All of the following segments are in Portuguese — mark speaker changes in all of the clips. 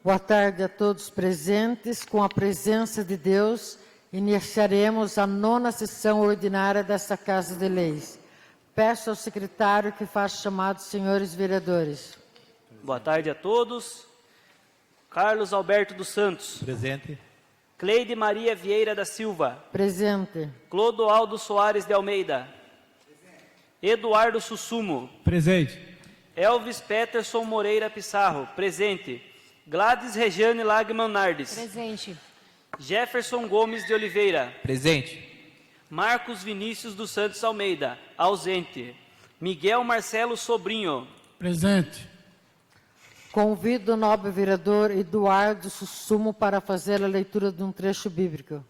Speaker 1: Boa tarde a todos presentes. Com a presença de Deus, iniciaremos a 9ª sessão ordinária desta Casa de Leis. Peço ao secretário que faça chamado dos senhores vereadores.
Speaker 2: Boa tarde a todos. Carlos Alberto dos Santos.
Speaker 3: Presente.
Speaker 2: Cleide Maria Vieira da Silva.
Speaker 1: Presente.
Speaker 2: Clodoaldo Soares de Almeida. Presente. Eduardo Sussumo.
Speaker 3: Presente.
Speaker 2: Elvis Peterson Moreira Pissarro. Presente. Gladys Regiane Lagman Nardes.
Speaker 4: Presente.
Speaker 2: Jefferson Gomes de Oliveira.
Speaker 3: Presente.
Speaker 2: Marcos Vinícius dos Santos Almeida. Ausente. Miguel Marcelo Sobrinho.
Speaker 5: Presente.
Speaker 1: Convido o nobre vereador Eduardo Sussumo para fazer a leitura de um trecho bíblico.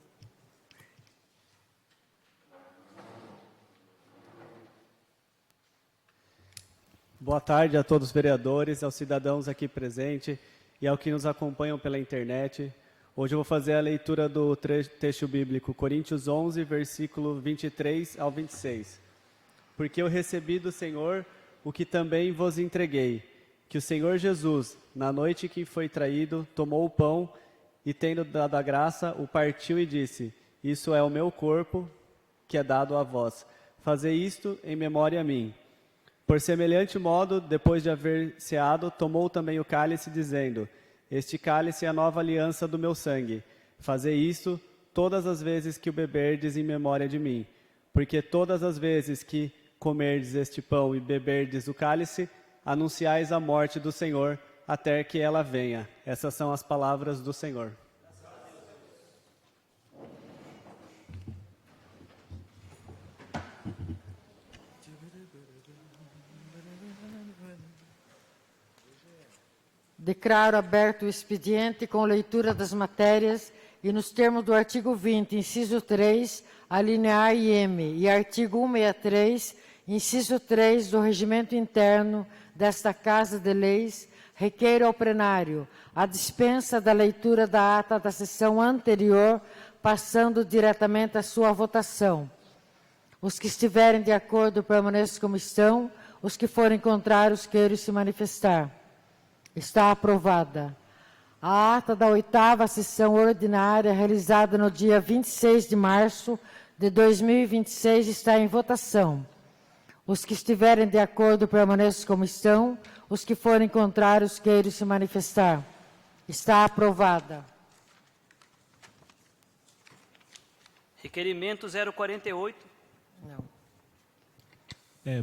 Speaker 6: Boa tarde a todos os vereadores, aos cidadãos aqui presentes e aos que nos acompanham pela internet. Hoje eu vou fazer a leitura do texto bíblico, Coríntios 11, versículo 23 ao 26. Porque eu recebi do Senhor o que também vos entreguei, que o Senhor Jesus, na noite que foi traído, tomou o pão e, tendo dado a graça, o partiu e disse: Isso é o meu corpo, que é dado a vós. Fazei isto em memória a mim. Por semelhante modo, depois de haver ceado, tomou também o cálice, dizendo: Este cálice é a nova aliança do meu sangue. Fazei isto todas as vezes que o beberdes em memória de mim. Porque todas as vezes que comerdes este pão e beberdes o cálice, anunciais a morte do Senhor, até que ela venha. Essas são as palavras do Senhor.
Speaker 1: Declaro aberto o expediente com leitura das matérias e nos termos do artigo 20, inciso 3, a linha A e M, e artigo 163, inciso 3 do Regimento Interno desta Casa de Leis, requeiro ao plenário a dispensa da leitura da ata da sessão anterior, passando diretamente à sua votação. Os que estiverem de acordo permaneçam como estão, os que forem contrários queiram se manifestar. Está aprovada. A ata da 8ª sessão ordinária, realizada no dia 26 de março de 2026, está em votação. Os que estiverem de acordo permaneçam como estão, os que forem contrários queiram se manifestar. Está aprovada.
Speaker 2: Requerimento 048.
Speaker 1: Não.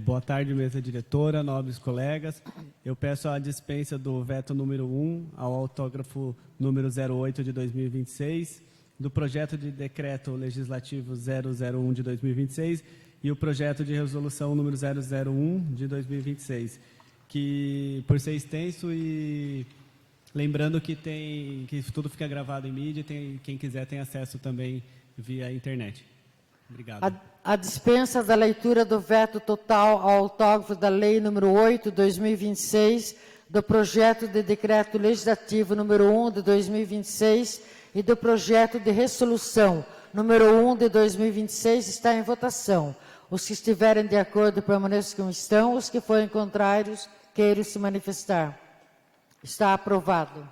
Speaker 6: Boa tarde, mesa diretora, nobres colegas. Eu peço a dispensa do veto número 1 ao autógrafo número 08 de 2026, do projeto de decreto legislativo 001 de 2026 e o projeto de resolução número 001 de 2026, que por ser extenso e lembrando que tudo fica gravado em mídia, quem quiser tem acesso também via internet. Obrigado.
Speaker 1: A dispensa da leitura do veto total ao autógrafo da Lei nº 8/2026, do projeto de decreto legislativo número 1 de 2026 e do projeto de resolução número 1 de 2026 está em votação. Os que estiverem de acordo permaneçam como estão, os que forem contrários queiram se manifestar. Está aprovado.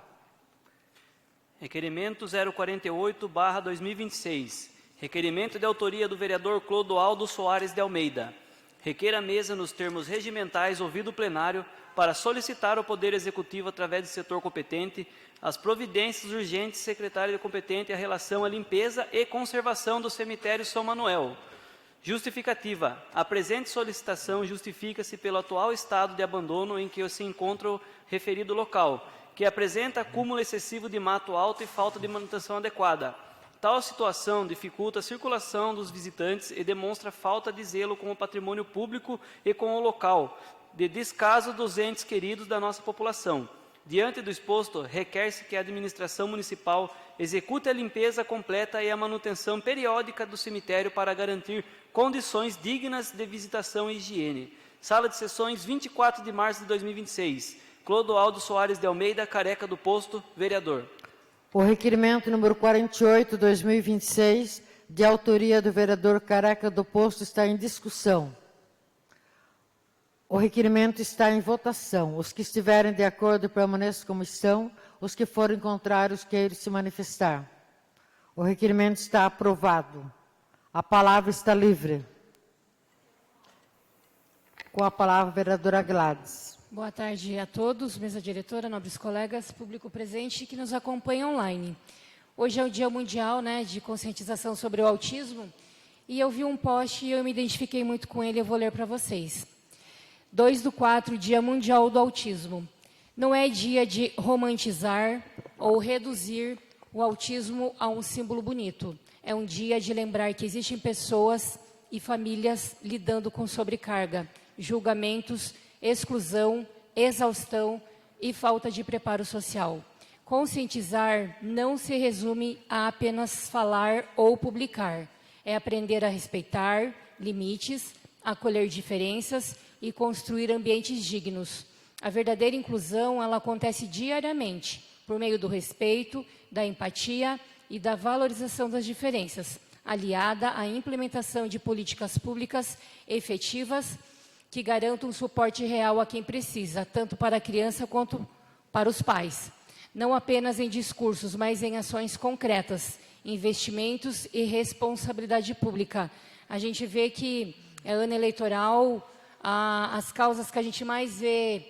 Speaker 2: Requerimento 048/2026. Requerimento de autoria do vereador Clodoaldo Soares de Almeida. Requer a mesa, nos termos regimentais, ouvido o plenário, para solicitar ao Poder Executivo, através do setor competente, as providências urgentes secretário competente em relação à limpeza e conservação do cemitério São Manuel. Justificativa. A presente solicitação justifica-se pelo atual estado de abandono em que se encontra o referido local, que apresenta acúmulo excessivo de mato alto e falta de manutenção adequada. Tal situação dificulta a circulação dos visitantes e demonstra falta de zelo com o patrimônio público e com o local, de descaso dos entes queridos da nossa população. Diante do exposto, requer-se que a administração municipal execute a limpeza completa e a manutenção periódica do cemitério para garantir condições dignas de visitação e higiene. Sala de sessões, 24 de março de 2026. Clodoaldo Soares de Almeida, Careca do Posto, vereador.
Speaker 1: O requerimento número 48/2026, de autoria do vereador Careca do Posto, está em discussão. O requerimento está em votação. Os que estiverem de acordo permaneçam como estão. Os que forem contrários queiram se manifestar. O requerimento está aprovado. A palavra está livre. Com a palavra, a vereadora Gladys.
Speaker 3: Boa tarde a todos, mesa diretora, nobres colegas, público presente que nos acompanha online. Hoje é o Dia Mundial, de conscientização sobre o autismo, e eu vi um post e eu me identifiquei muito com ele, eu vou ler para vocês. 2/4, Dia Mundial do Autismo. Não é dia de romantizar ou reduzir o autismo a um símbolo bonito. É um dia de lembrar que existem pessoas e famílias lidando com sobrecarga, julgamentos, exclusão, exaustão e falta de preparo social. Conscientizar não se resume a apenas falar ou publicar. É aprender a respeitar limites, acolher diferenças e construir ambientes dignos. A verdadeira inclusão, ela acontece diariamente, por meio do respeito, da empatia e da valorização das diferenças, aliada à implementação de políticas públicas efetivas que garantam um suporte real a quem precisa, tanto para a criança quanto para os pais. Não apenas em discursos, mas em ações concretas, investimentos e responsabilidade pública. A gente vê que é ano eleitoral, as causas que a gente mais vê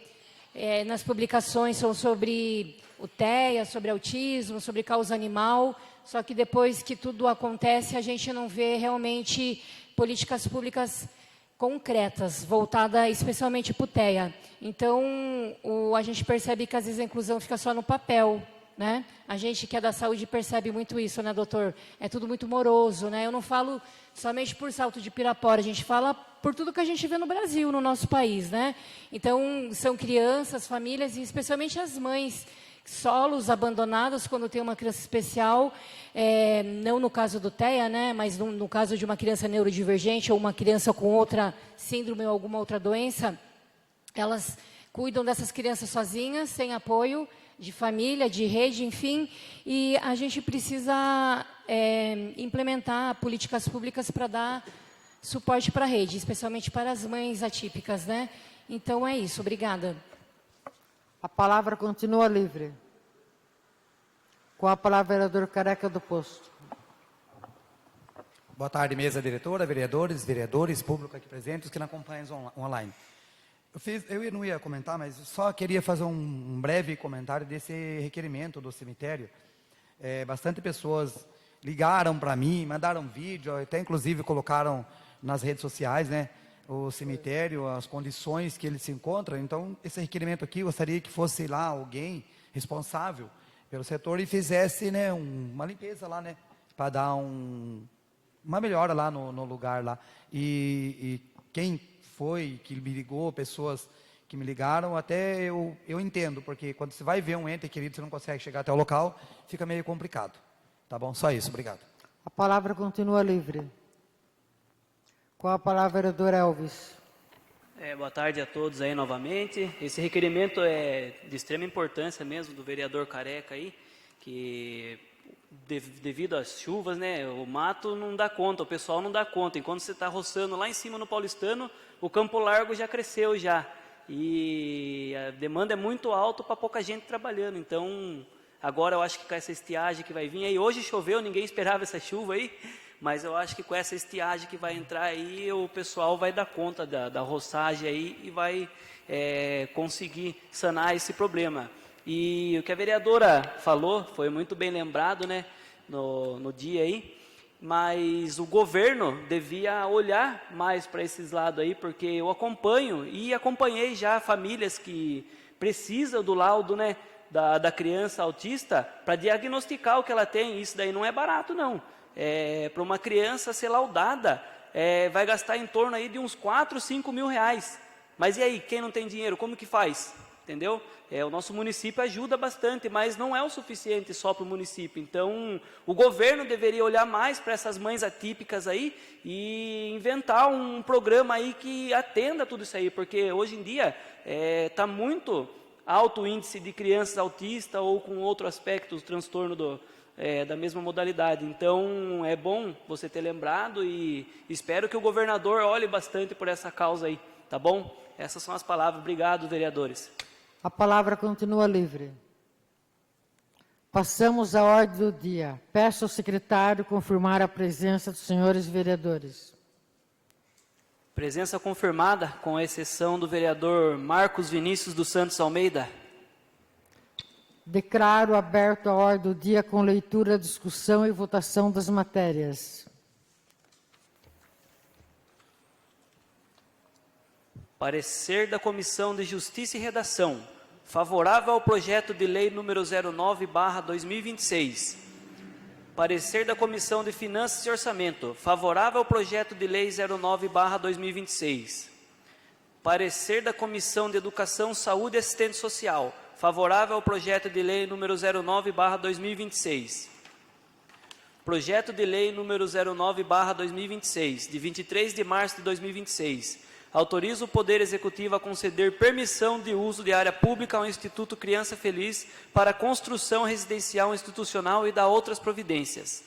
Speaker 3: nas publicações são sobre o TEA, sobre autismo, sobre causa animal, só que depois que tudo acontece, a gente não vê realmente políticas públicas concretas, voltada especialmente para o TEA. Então, a gente percebe que às vezes a inclusão fica só no papel, A gente que é da saúde percebe muito isso, doutor? É tudo muito moroso, Eu não falo somente por Salto de Pirapora, a gente fala por tudo que a gente vê no Brasil, no nosso país, Então, são crianças, famílias e especialmente as mães solos, abandonados quando tem uma criança especial, não no caso do TEA, mas no caso de uma criança neurodivergente ou uma criança com outra síndrome ou alguma outra doença, elas cuidam dessas crianças sozinhas, sem apoio de família, de rede, enfim, e a gente precisa implementar políticas públicas para dar suporte para a rede, especialmente para as mães atípicas, Então é isso, obrigada.
Speaker 1: A palavra continua livre. Com a palavra, vereador Careca do Posto.
Speaker 4: Boa tarde, mesa diretora, vereadores, público aqui presentes que nos acompanham online. Eu não ia comentar, mas só queria fazer um breve comentário desse requerimento do cemitério. Bastante pessoas ligaram para mim, mandaram vídeo, até inclusive colocaram nas redes sociais, o cemitério, as condições que ele se encontra. Então, esse requerimento aqui, eu gostaria que fosse lá alguém responsável pelo setor e fizesse uma limpeza lá, para dar uma melhora lá no lugar lá. E quem foi que me ligou, pessoas que me ligaram, até eu entendo, porque quando você vai ver um ente querido, você não consegue chegar até o local, fica meio complicado. Tá bom? Só isso, obrigado.
Speaker 1: A palavra continua livre. Com a palavra, vereador Elvis.
Speaker 2: Boa tarde a todos aí novamente. Esse requerimento é de extrema importância mesmo do vereador Careca aí, que devido às chuvas, o mato não dá conta, o pessoal não dá conta. Enquanto você está roçando lá em cima no Paulistano, o Campo Largo já cresceu já. E a demanda é muito alta para pouca gente trabalhando. Então, agora eu acho que com essa estiagem que vai vir aí, hoje choveu, ninguém esperava essa chuva aí, mas eu acho que com essa estiagem que vai entrar aí, o pessoal vai dar conta da roçagem aí e vai conseguir sanar esse problema. E o que a vereadora falou foi muito bem lembrado, no dia aí, mas o governo devia olhar mais para esses lados aí, porque eu acompanho e acompanhei já famílias que precisam do laudo, da criança autista para diagnosticar o que ela tem. Isso daí não é barato, não. Para uma criança ser laudada, vai gastar em torno aí de uns 4, 5 mil reais. Mas e aí, quem não tem dinheiro, como que faz? Entendeu? O nosso município ajuda bastante, mas não é o suficiente só para o município. Então, o governo deveria olhar mais para essas mães atípicas aí e inventar um programa aí que atenda tudo isso aí, porque hoje em dia está muito alto o índice de crianças autistas ou com outro aspecto, o transtorno da mesma modalidade. Então, é bom você ter lembrado e espero que o governador olhe bastante por essa causa aí, tá bom? Essas são as palavras. Obrigado, vereadores.
Speaker 1: A palavra continua livre. Passamos à ordem do dia. Peço ao secretário confirmar a presença dos senhores vereadores.
Speaker 2: Presença confirmada, com exceção do vereador Marcos Vinícius dos Santos Almeida.
Speaker 1: Declaro aberto a ordem do dia com leitura, discussão e votação das matérias.
Speaker 2: Parecer da Comissão de Justiça e Redação. Favorável ao projeto de lei número 09/2026. Parecer da Comissão de Finanças e Orçamento. Favorável ao projeto de lei 09/2026. Parecer da Comissão de Educação, Saúde e Assistência Social. Favorável ao projeto de lei número 09/2026. Projeto de lei número 09/2026, de 23 de março de 2026. Autoriza o Poder Executivo a conceder permissão de uso de área pública ao Instituto Criança Feliz para construção residencial institucional e da outras providências.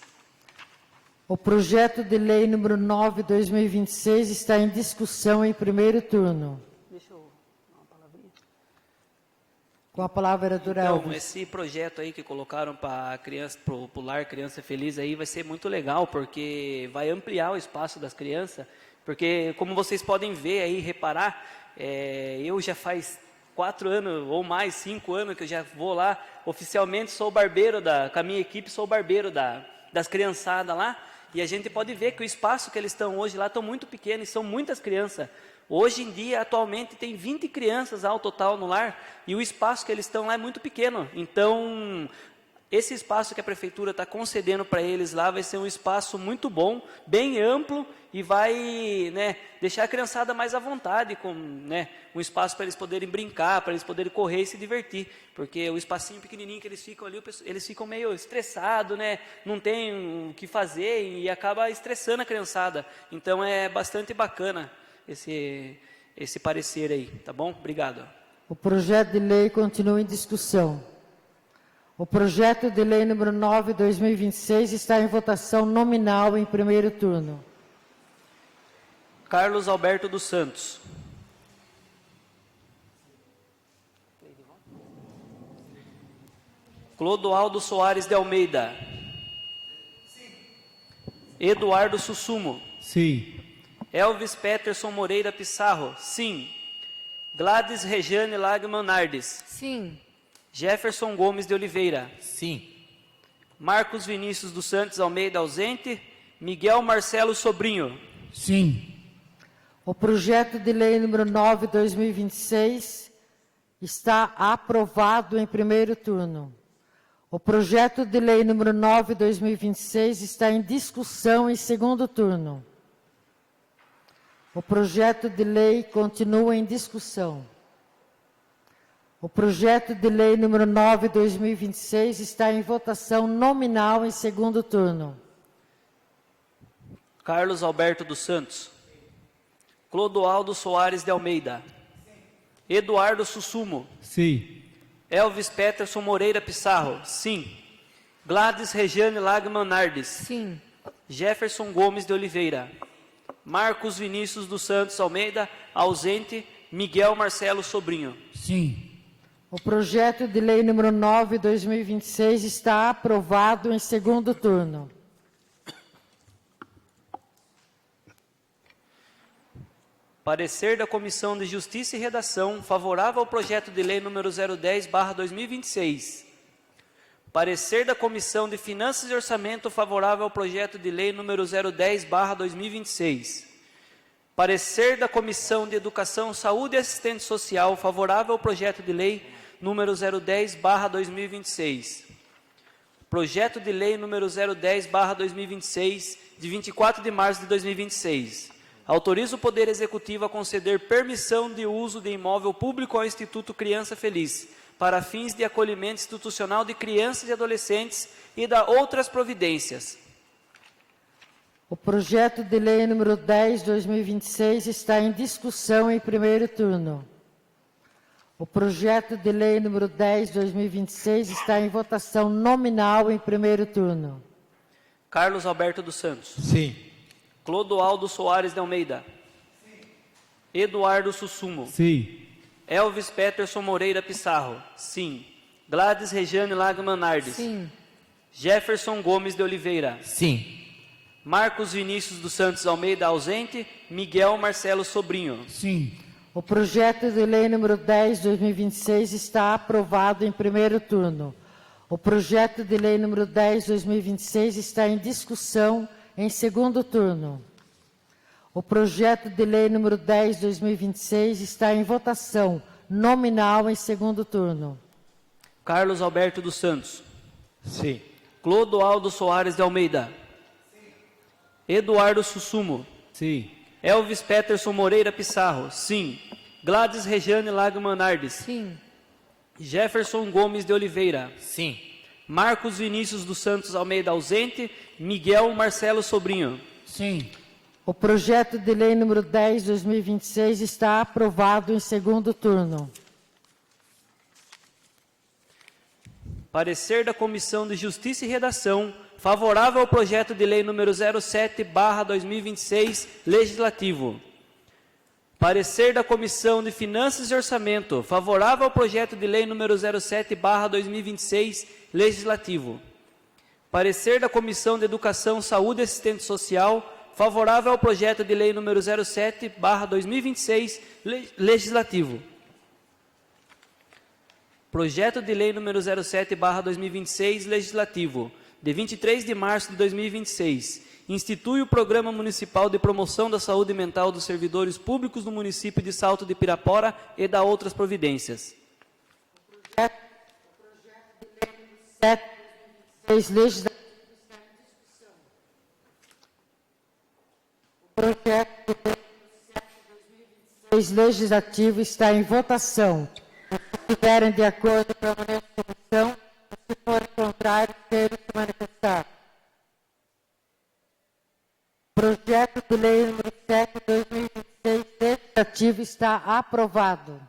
Speaker 1: O projeto de lei número 9/2026 está em discussão em primeiro turno.
Speaker 2: Deixa eu dar uma palavrinha.
Speaker 1: Com a palavra, vereadora
Speaker 2: Então,
Speaker 1: Elvis.
Speaker 2: esse projeto aí que colocaram para criança, pro Lar Criança Feliz aí vai ser muito legal, porque vai ampliar o espaço das crianças, porque como vocês podem ver aí, reparar, eu já faz 4 anos ou mais, 5 anos que eu já vou lá, oficialmente sou o barbeiro, com a minha equipe sou o barbeiro das criançadas lá, e a gente pode ver que o espaço que eles estão hoje lá estão muito pequeno, e são muitas crianças. Hoje em dia, atualmente, tem 20 crianças ao total no lar, e o espaço que eles estão lá é muito pequeno. Então, esse espaço que a prefeitura está concedendo para eles lá vai ser um espaço muito bom, bem amplo, e vai, né, deixar a criançada mais à vontade, com, né, um espaço para eles poderem brincar, para eles poderem correr e se divertir, porque o espacinho pequenininho que eles ficam ali, eles ficam meio estressados, né, não tem o que fazer e acaba estressando a criançada. Então é bastante bacana esse parecer aí, tá bom? Obrigado.
Speaker 1: O projeto de lei continua em discussão. O projeto de lei número 9/2026 está em votação nominal em primeiro turno.
Speaker 2: Carlos Alberto dos Santos. Clodoaldo Soares de Almeida. Eduardo Sussumo.
Speaker 5: Sim.
Speaker 2: Elvis Peterson Moreira Pissarro. Sim. Gladys Rejane Lagman Nardes.
Speaker 3: Sim.
Speaker 2: Jefferson Gomes de Oliveira.
Speaker 5: Sim.
Speaker 2: Marcos Vinícius dos Santos Almeida ausente. Miguel Marcelo Sobrinho.
Speaker 5: Sim.
Speaker 1: O projeto de lei número 9/2026 está aprovado em primeiro turno. O projeto de lei número 9/2026 está em discussão em segundo turno. O projeto de lei continua em discussão. O projeto de lei número 9/2026 está em votação nominal em segundo turno.
Speaker 2: Carlos Alberto dos Santos. Clodoaldo Soares de Almeida. Eduardo Sussumo.
Speaker 5: Sim.
Speaker 2: Elvis Peterson Moreira Pissarro. Sim. Gladys Rejane Lagman Nardes.
Speaker 3: Sim.
Speaker 2: Jefferson Gomes de Oliveira. Marcos Vinícius dos Santos Almeida, ausente. Miguel Marcelo Sobrinho.
Speaker 5: Sim.
Speaker 1: O projeto de lei número 9/2026 está aprovado em segundo turno.
Speaker 2: Parecer da Comissão de Justiça e Redação, favorável ao projeto de lei número 010/2026. Parecer da Comissão de Finanças e Orçamento, favorável ao projeto de lei número 010/2026. Parecer da Comissão de Educação, Saúde e Assistência Social, favorável ao projeto de lei número 010/2026. Projeto de lei número 010/2026, de 24 de março de 2026. Autoriza o Poder Executivo a conceder permissão de uso de imóvel público ao Instituto Criança Feliz, para fins de acolhimento institucional de crianças e adolescentes e da outras providências.
Speaker 1: O projeto de lei número 10/2026 está em discussão em primeiro turno. O projeto de lei número 10/2026 está em votação nominal em primeiro turno.
Speaker 2: Carlos Alberto dos Santos.
Speaker 5: Sim.
Speaker 2: Clodoaldo Soares de Almeida. Eduardo Sussumo.
Speaker 5: Sim.
Speaker 2: Elvis Peterson Moreira Pissarro. Sim. Gladys Regiane Lagman Nardes.
Speaker 3: Sim.
Speaker 2: Jefferson Gomes de Oliveira.
Speaker 7: Sim.
Speaker 2: Marcos Vinícius dos Santos Almeida ausente. Miguel Marcelo Sobrinho.
Speaker 5: Sim.
Speaker 1: O projeto de lei número 10/2026 está aprovado em primeiro turno. O projeto de lei número 10/2026 está em discussão em segundo turno. O projeto de lei número 10/2026 está em votação nominal em segundo turno.
Speaker 2: Carlos Alberto dos Santos.
Speaker 7: Sim.
Speaker 2: Clodoaldo Soares de Almeida. Eduardo Sussumo.
Speaker 5: Sim.
Speaker 2: Elvis Peterson Moreira Pissarro. Sim. Gladys Regiane Lagman Nardes.
Speaker 3: Sim.
Speaker 2: Jefferson Gomes de Oliveira.
Speaker 7: Sim.
Speaker 2: Marcos Vinícius dos Santos Almeida ausente. Miguel Marcelo Sobrinho.
Speaker 5: Sim.
Speaker 1: O projeto de lei número 10/2026 está aprovado em segundo turno.
Speaker 2: Parecer da Comissão de Justiça e Redação, favorável ao projeto de lei número 07/2026, legislativo. Parecer da Comissão de Finanças e Orçamento, favorável ao projeto de lei número 07/2026, legislativo. Parecer da Comissão de Educação, Saúde e Assistência Social, favorável ao projeto de lei número 07/2026, legislativo. Projeto de lei número 07/2026, legislativo, de 23 de março de 2026, institui o Programa Municipal de Promoção da Saúde Mental dos Servidores Públicos do município de Salto de Pirapora e da outras providências.
Speaker 1: O projeto de lei legislativo está em votação. Se estiverem de acordo, permaneçam em comissão. Se forem contrários, queiram se manifestar. O projeto de lei número 7/2026, legislativo, está aprovado.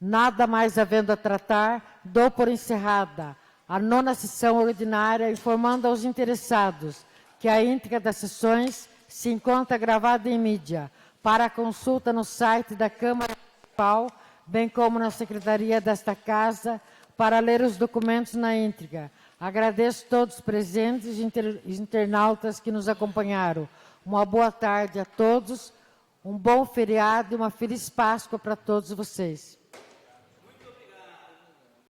Speaker 1: Nada mais havendo a tratar, dou por encerrada a 9ª sessão ordinária, informando aos interessados que a íntegra das sessões se encontra gravada em mídia, para consulta no site da Câmara Municipal, bem como na Secretaria desta Casa, para ler os documentos na íntegra. Agradeço a todos os presentes e internautas que nos acompanharam. Uma boa tarde a todos, um bom feriado e uma feliz Páscoa para todos vocês.